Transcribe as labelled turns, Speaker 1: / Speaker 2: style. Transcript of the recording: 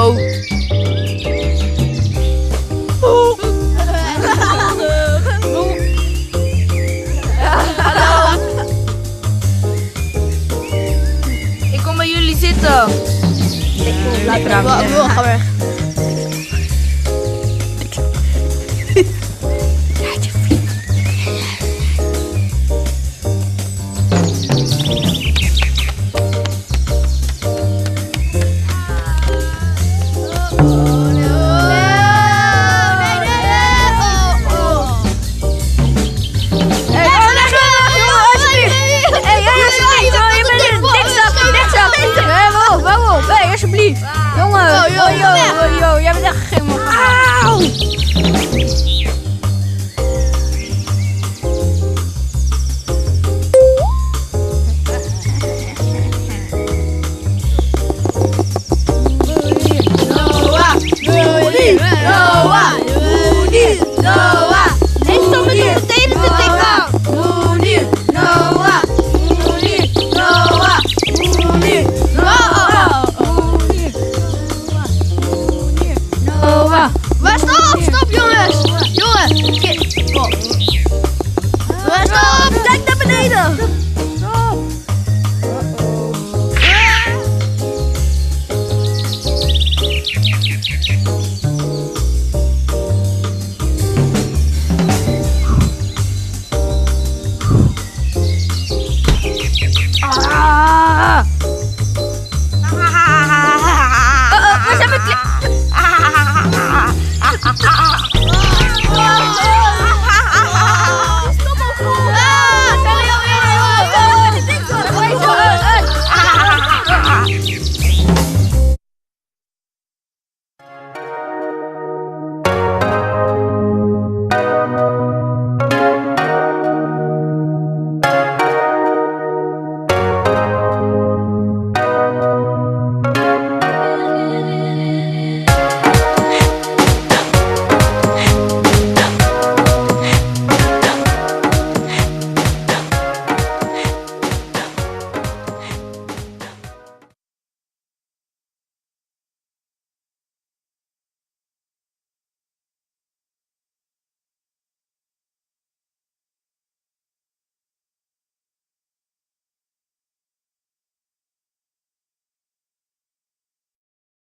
Speaker 1: Hallo. Hallo. Ik kom bij jullie zitten.
Speaker 2: Laat ga weg. Alsjeblieft. Jongen. Yo, jij bent echt geen man. Auw. Noah. Nee, stop met de tenen te tikken. Maar stop jongens! Jongen! Maar stop! Kijk naar beneden! Stop! We zijn met